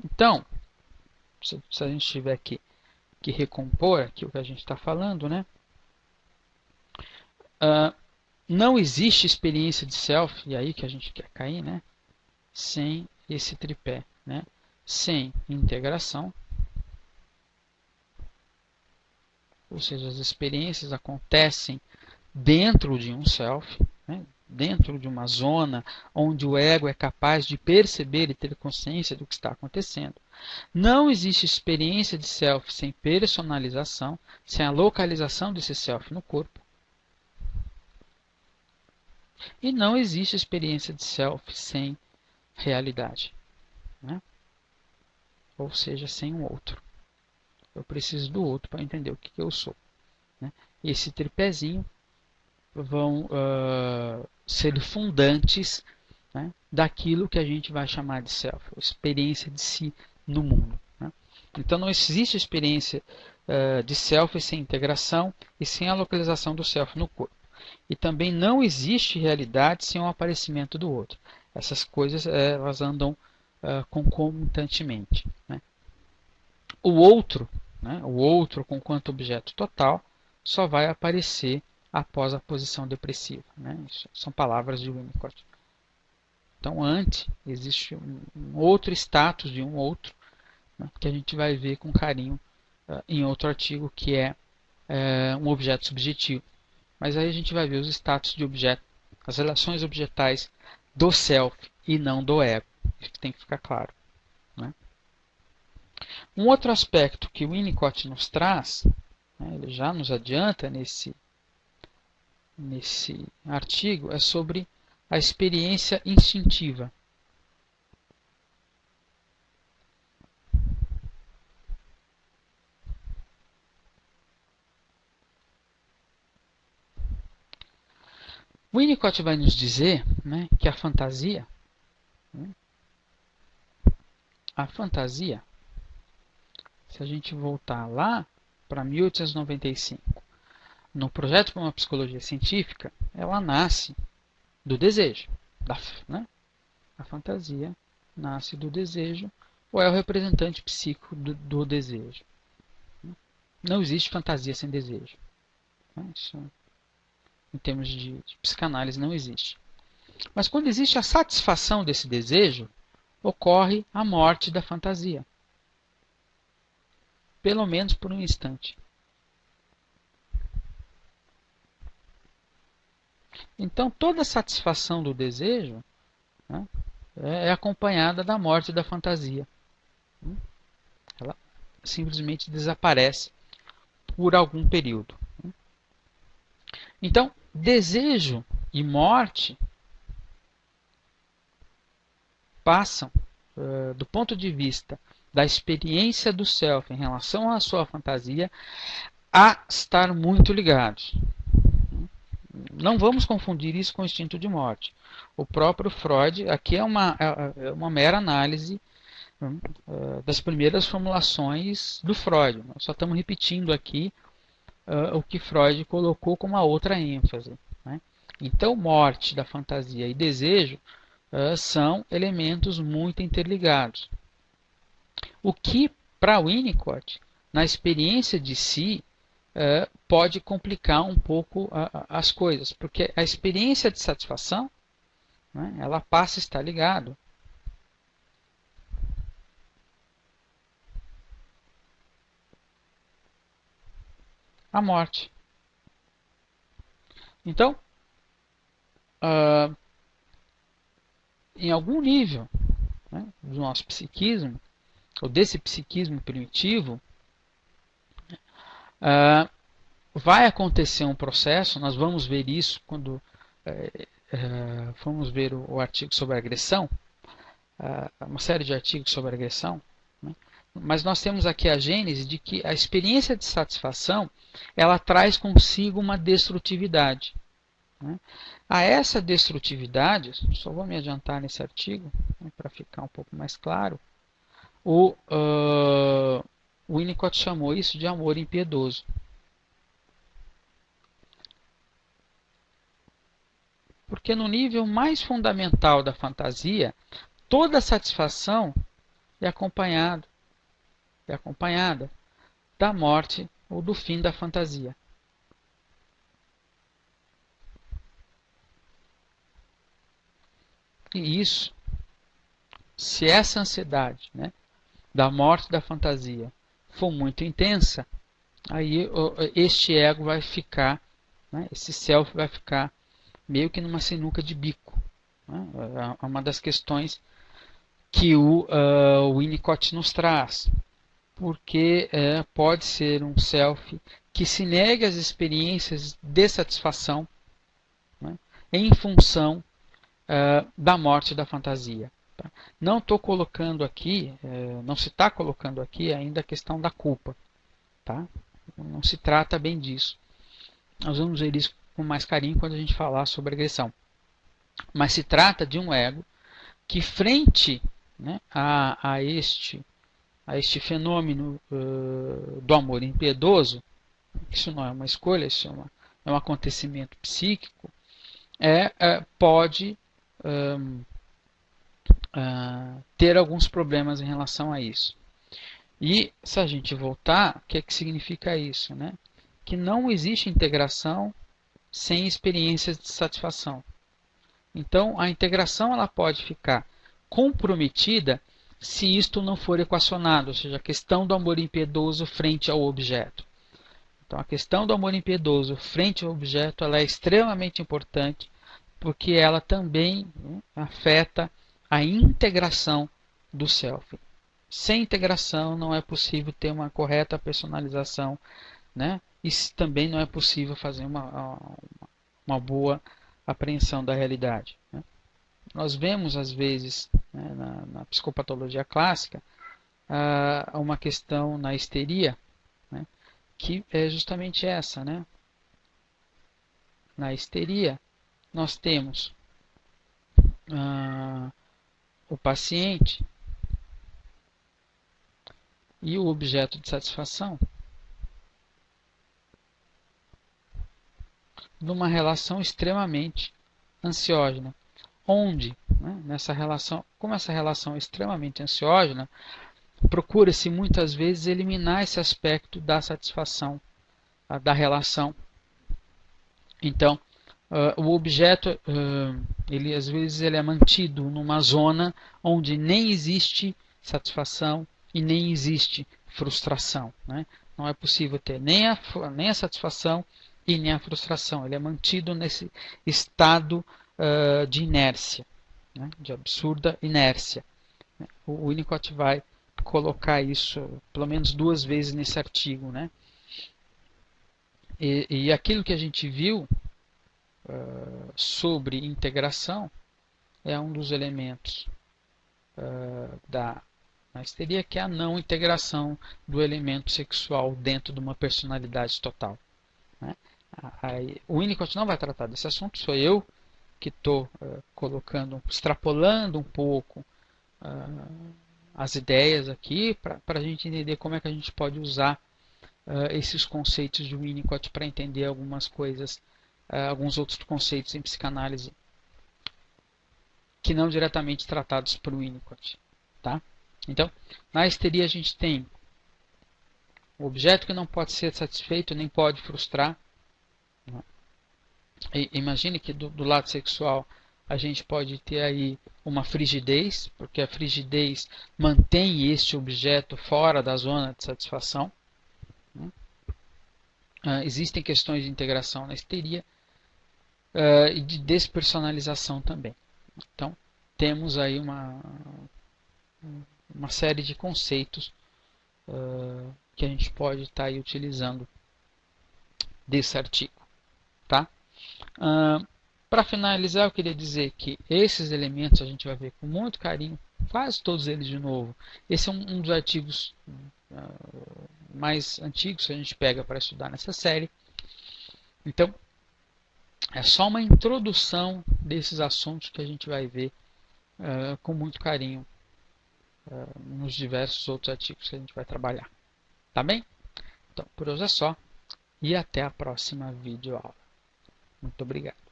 Então, se a gente tiver que recompor aqui o que a gente está falando, né? Não existe experiência de self, e aí que a gente quer cair, né? Sem esse tripé, né? Sem integração, ou seja, as experiências acontecem dentro de um self, né? Dentro de uma zona onde o ego é capaz de perceber e ter consciência do que está acontecendo. Não existe experiência de self sem personalização, sem a localização desse self no corpo. E não existe experiência de self sem realidade, né? Ou seja, sem um outro. Eu preciso do outro para entender o que eu sou, né? Esse tripézinho vão ser fundantes, né, daquilo que a gente vai chamar de self, experiência de si no mundo, né? Então não existe experiência de self sem integração e sem a localização do self no corpo. E também não existe realidade sem o aparecimento do outro. Essas coisas elas andam concomitantemente, né? O outro, né, o outro com quanto objeto total, só vai aparecer após a posição depressiva, né? Isso são palavras de Winnicott. Então, antes, existe um outro status de um outro, né, que a gente vai ver com carinho em outro artigo, que é um objeto subjetivo. Mas aí a gente vai ver os status de objeto, as relações objetais do self e não do ego. Isso tem que ficar claro, né? Um outro aspecto que o Winnicott nos traz, né, ele já nos adianta nesse artigo, é sobre a experiência instintiva. O Winnicott vai nos dizer, né, que né, a fantasia, se a gente voltar lá para 1895, no projeto para uma psicologia científica, ela nasce do desejo, né? A fantasia nasce do desejo ou é o representante psíquico do desejo. Não existe fantasia sem desejo, né? Isso, em termos de psicanálise, não existe. Mas quando existe a satisfação desse desejo, ocorre a morte da fantasia. Pelo menos por um instante. Então, toda satisfação do desejo, né, é acompanhada da morte da fantasia. Ela simplesmente desaparece por algum período. Então, desejo e morte passam, do ponto de vista da experiência do self em relação à sua fantasia, a estar muito ligados. Não vamos confundir isso com o instinto de morte. O próprio Freud, aqui é uma mera análise das primeiras formulações do Freud. Nós só estamos repetindo aqui o que Freud colocou com uma outra ênfase, né? Então, morte da fantasia e desejo são elementos muito interligados. O que, para Winnicott, na experiência de si, pode complicar um pouco as coisas, porque a experiência de satisfação, né, ela passa a estar ligado à morte. Então, em algum nível, né, do nosso psiquismo, ou desse psiquismo primitivo, vai acontecer um processo, nós vamos ver isso quando formos ver o artigo sobre agressão, uma série de artigos sobre agressão, né? Mas nós temos aqui a gênese de que a experiência de satisfação ela traz consigo uma destrutividade, né? A essa destrutividade, só vou me adiantar nesse artigo, né, para ficar um pouco mais claro, o Winnicott chamou isso de amor impiedoso. Porque no nível mais fundamental da fantasia, toda satisfação é acompanhada da morte ou do fim da fantasia. E isso, se essa ansiedade, né, da morte da fantasia for muito intensa, aí este ego vai ficar, né, esse self vai ficar meio que numa sinuca de bico. Né? É uma das questões que o Winnicott nos traz, porque pode ser um self que se nega às experiências de satisfação, né, em função da morte da fantasia. Tá? Não estou colocando aqui, não se está colocando aqui ainda a questão da culpa. Tá? Não se trata bem disso. Nós vamos ver isso com mais carinho quando a gente falar sobre agressão. Mas se trata de um ego que, frente, né, a este fenômeno do amor impiedoso, isso não é uma escolha, isso é um acontecimento psíquico, pode ter alguns problemas em relação a isso. E se a gente voltar, o que é que significa isso? Né? Que não existe integração sem experiências de satisfação. Então, a integração ela pode ficar comprometida se isto não for equacionado, ou seja, a questão do amor impiedoso frente ao objeto. Então, a questão do amor impiedoso frente ao objeto ela é extremamente importante, porque ela também, né, afeta a integração do self. Sem integração não é possível ter uma correta personalização, né? E também não é possível fazer uma boa apreensão da realidade. Né? Nós vemos às vezes, né, na psicopatologia clássica uma questão na histeria, né, que é justamente essa. Né? Na histeria nós temos o paciente e o objeto de satisfação numa relação extremamente ansiógena, onde, né, nessa relação, como essa relação é extremamente ansiógena, procura-se muitas vezes eliminar esse aspecto da satisfação da relação. Então, o objeto, ele às vezes ele é mantido numa zona onde nem existe satisfação e nem existe frustração. Né? Não é possível ter nem a satisfação e nem a frustração. Ele é mantido nesse estado de inércia, né? De absurda inércia. O Winnicott vai colocar isso pelo menos 2 vezes nesse artigo. Né? E aquilo que a gente viu sobre integração é um dos elementos da histeria, que é a não integração do elemento sexual dentro de uma personalidade total. Né? O Winnicott não vai tratar desse assunto, sou eu que estou extrapolando um pouco as ideias aqui para a gente entender como é que a gente pode usar esses conceitos de Winnicott para entender algumas coisas, alguns outros conceitos em psicanálise que não diretamente tratados por Winnicott. Tá? Então, na histeria a gente tem o objeto que não pode ser satisfeito nem pode frustrar. Imagine que do lado sexual a gente pode ter aí uma frigidez, porque a frigidez mantém este objeto fora da zona de satisfação. Existem questões de integração na histeria e de despersonalização também. Então, temos aí uma série de conceitos que a gente pode estar aí utilizando desse artigo. Tá? Para finalizar, eu queria dizer que esses elementos a gente vai ver com muito carinho, quase todos eles de novo. Esse é um dos artigos mais antigos que a gente pega para estudar nessa série. Então, é só uma introdução desses assuntos que a gente vai ver com muito carinho nos diversos outros artigos que a gente vai trabalhar. Tá bem? Então, por hoje é só. E até a próxima videoaula. Muito obrigado.